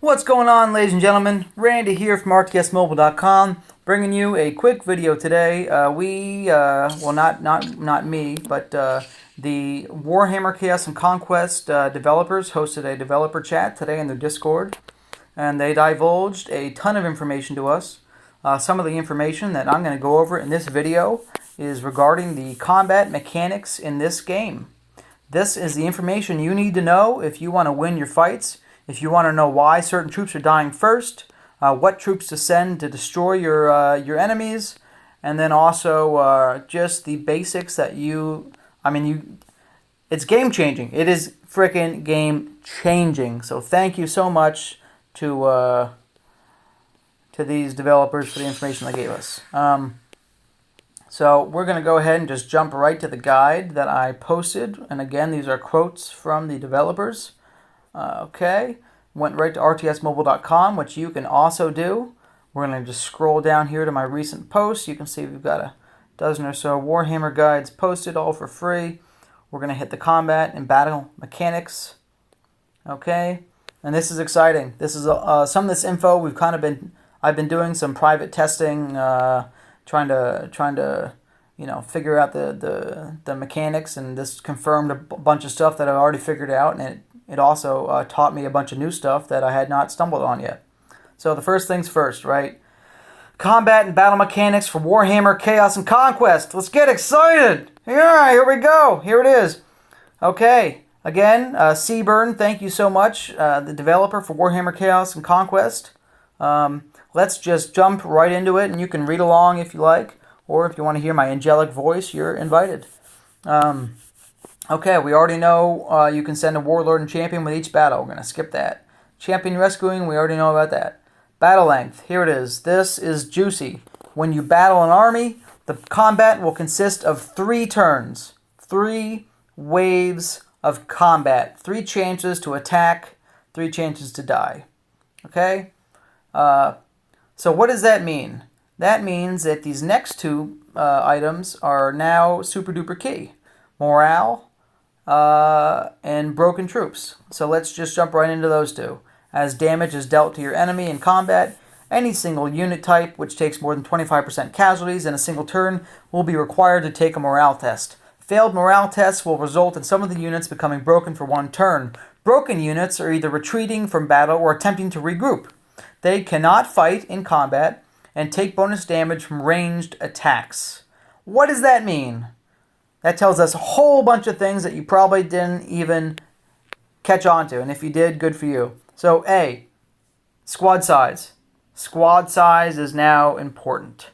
What's going on, ladies and gentlemen? Randy here from rtsmobile.com, bringing you a quick video today. Not me, but the Warhammer Chaos and Conquest developers hosted a developer chat today in their Discord, and they divulged a ton of information to us. Some of the information that I'm going to go over in this video is regarding the combat mechanics in this game. This is the information you need to know if you want to win your fights. If you want to know why certain troops are dying first, what troops to send to destroy your enemies, and then also just the basics that it's game changing. It is freaking game changing. So thank you so much to these developers for the information they gave us. So we're going to go ahead and just jump right to the guide that I posted. And again, these are quotes from the developers. Okay, went right to rtsmobile.com, which you can also do. We're going to just scroll down here to my recent posts. You can see we've got a dozen or so Warhammer guides posted, all for free. We're going to hit the combat and battle mechanics. Okay, and this is exciting. This is some of this info I've been doing some private testing, trying to figure out the mechanics, and this confirmed a bunch of stuff that I've already figured out, and it also taught me a bunch of new stuff that I had not stumbled on yet. So the first things first, right? Combat and battle mechanics for Warhammer Chaos and Conquest. Let's get excited! Yeah, here we go. Here it is. Okay, again, Seaburn, thank you so much, the developer for Warhammer Chaos and Conquest. Let's just jump right into it, and you can read along if you like, or if you want to hear my angelic voice, you're invited. Okay, we already know you can send a warlord and champion with each battle. We're going to skip that. Champion rescuing, we already know about that. Battle length, here it is. This is juicy. When you battle an army, the combat will consist of 3 turns. 3 waves of combat. 3 chances to attack, 3 chances to die. Okay? So what does that mean? That means that these next 2 items are now super duper key. Morale and broken troops. So let's just jump right into those 2. As damage is dealt to your enemy in combat, any single unit type which takes more than 25% casualties in a single turn will be required to take a morale test. Failed morale tests will result in some of the units becoming broken for 1 turn. Broken units are either retreating from battle or attempting to regroup. They cannot fight in combat and take bonus damage from ranged attacks. What does that mean? That tells us a whole bunch of things that you probably didn't even catch on to. And if you did, good for you. So A, squad size. Squad size is now important.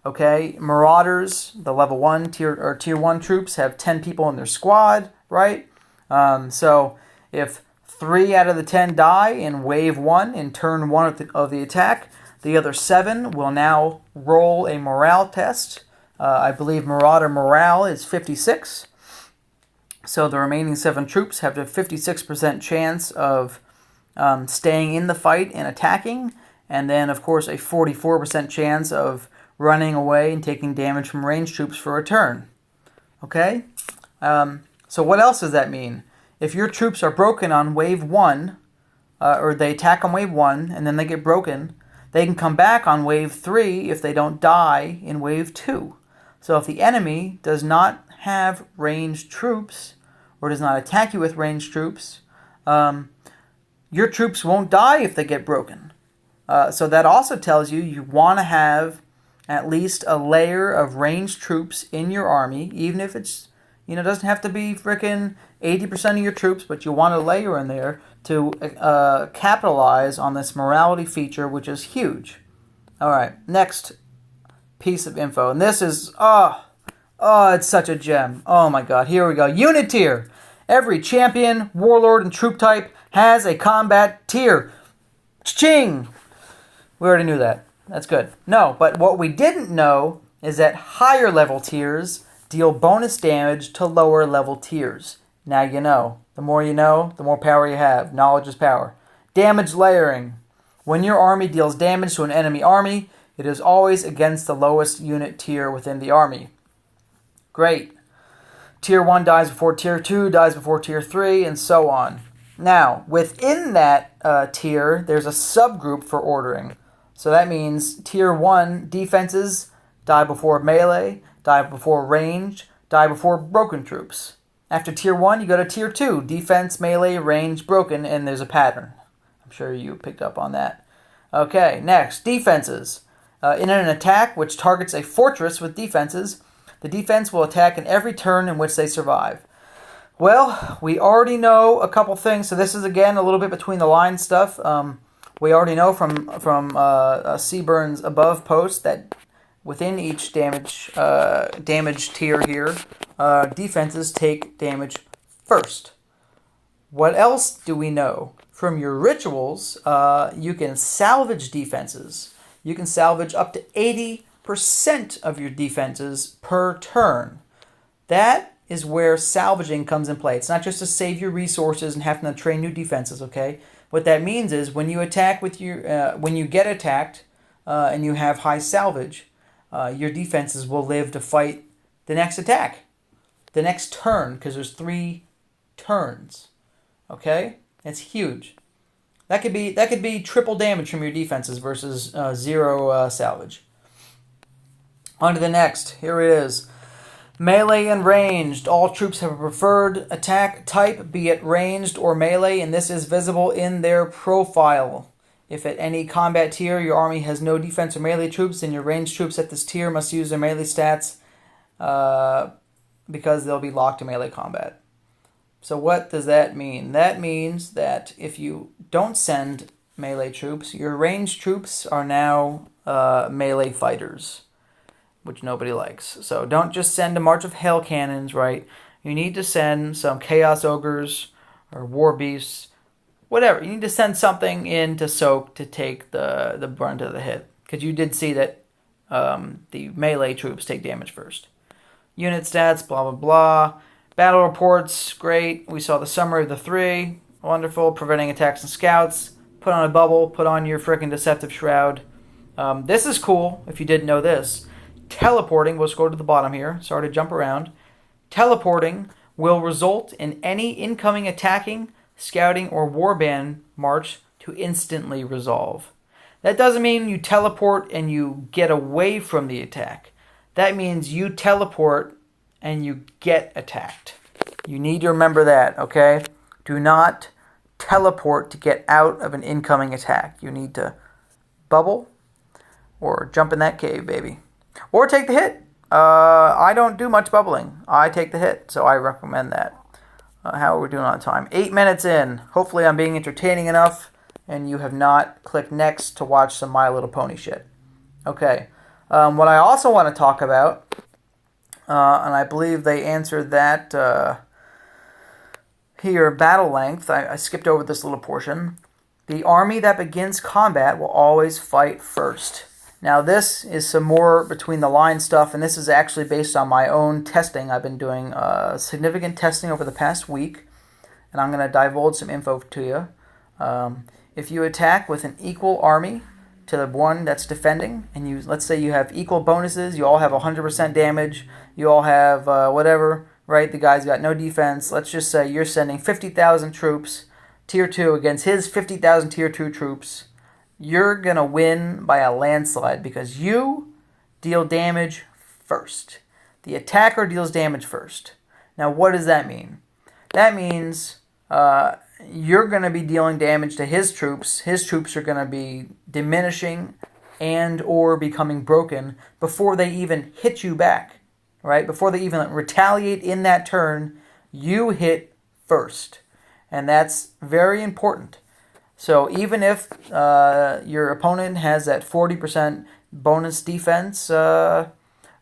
Okay, Marauders, the level 1 tier 1 troops have 10 people in their squad, right? So if 3 out of the 10 die in wave 1 in turn 1 of the attack, the other 7 will now roll a morale test. I believe Marauder morale is 56. So the remaining 7 troops have a 56% chance of staying in the fight and attacking. And then, of course, a 44% chance of running away and taking damage from ranged troops for a turn. Okay? So what else does that mean? If your troops are broken on wave 1, or they attack on wave 1 and then they get broken, they can come back on wave 3 if they don't die in wave 2. So if the enemy does not have ranged troops, or does not attack you with ranged troops, your troops won't die if they get broken. So that also tells you want to have at least a layer of ranged troops in your army, even if it's, doesn't have to be frickin' 80% of your troops, but you want a layer in there to capitalize on this morality feature, which is huge. All right, next piece of info, and this is it's such a gem. Oh my god, here we go. Unit tier. Every champion, warlord, and troop type has a combat tier. Ching! We already knew that. That's good. No, but what we didn't know is that higher level tiers deal bonus damage to lower level tiers. Now you know. The more you know, the more power you have. Knowledge is power. Damage layering. When your army deals damage to an enemy army, it is always against the lowest unit tier within the army. Great. Tier 1 dies before Tier 2, dies before Tier 3, and so on. Now, within that tier, there's a subgroup for ordering. So that means Tier 1 defenses die before melee, die before range, die before broken troops. After Tier 1, you go to Tier 2, defense, melee, range, broken, and there's a pattern. I'm sure you picked up on that. Okay, next, defenses. In an attack which targets a fortress with defenses, the defense will attack in every turn in which they survive. Well, we already know a couple things, so this is, again, a little bit between the lines stuff. We already know from Seaburn's above post that within each damage tier here, defenses take damage first. What else do we know? From your rituals, you can salvage defenses. You can salvage up to 80% of your defenses per turn. That is where salvaging comes in play. It's not just to save your resources and having to train new defenses, okay? What that means is when you attack with your, when you get attacked and you have high salvage, your defenses will live to fight the next attack, the next turn, because there's 3 turns. Okay, that's huge. That could be triple damage from your defenses versus 0 salvage. On to the next. Here it is. Melee and ranged. All troops have a preferred attack type, be it ranged or melee, and this is visible in their profile. If at any combat tier your army has no defense or melee troops, then your ranged troops at this tier must use their melee stats because they'll be locked to melee combat. So what does that mean? That means that if you don't send melee troops, your ranged troops are now melee fighters, which nobody likes. So don't just send a march of hail cannons, right? You need to send some chaos ogres or war beasts, whatever. You need to send something in to soak to take the brunt of the hit, because you did see that the melee troops take damage first. Unit stats, blah, blah, blah. Battle reports, great. We saw the summary of the 3. Wonderful. Preventing attacks and scouts. Put on a bubble. Put on your frickin' deceptive shroud. This is cool, if you didn't know this. Teleporting, we'll scroll to the bottom here. Sorry to jump around. Teleporting will result in any incoming attacking, scouting, or warband march to instantly resolve. That doesn't mean you teleport and you get away from the attack. That means you teleport and you get attacked. You need to remember that, okay? Do not teleport to get out of an incoming attack. You need to bubble or jump in that cave, baby. Or take the hit. I don't do much bubbling. I take the hit, so I recommend that. How are we doing on time? 8 minutes in. Hopefully I'm being entertaining enough and you have not clicked next to watch some My Little Pony shit. Okay. What I also want to talk about, and I believe they answered that here, battle length. I skipped over this little portion. The army that begins combat will always fight first. Now this is some more between the line stuff, and this is actually based on my own testing. I've been doing significant testing over the past week, and I'm going to divulge some info to you. If you attack with an equal army to the one that's defending, and let's say you have equal bonuses, you all have 100% damage, you all have whatever, right? The guy's got no defense. Let's just say you're sending 50,000 troops, Tier 2, against his 50,000 Tier 2 troops. You're going to win by a landslide because you deal damage first. The attacker deals damage first. Now, what does that mean? That means you're going to be dealing damage to his troops. His troops are going to be diminishing and or becoming broken before they even hit you back, right? Before they even retaliate in that turn, you hit first. And that's very important. So even if your opponent has that 40% bonus defense,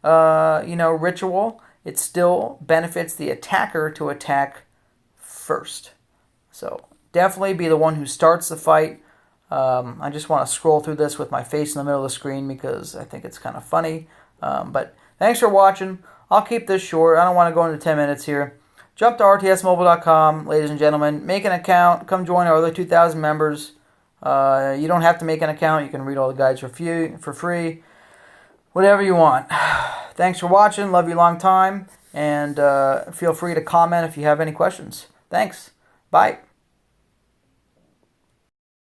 ritual, it still benefits the attacker to attack first. So definitely be the one who starts the fight. I just want to scroll through this with my face in the middle of the screen because I think it's kind of funny. But thanks for watching. I'll keep this short. I don't want to go into 10 minutes here. Jump to rtsmobile.com, ladies and gentlemen. Make an account. Come join our other 2,000 members. You don't have to make an account. You can read all the guides for free. Whatever you want. Thanks for watching. Love you long time. And feel free to comment if you have any questions. Thanks. Bye.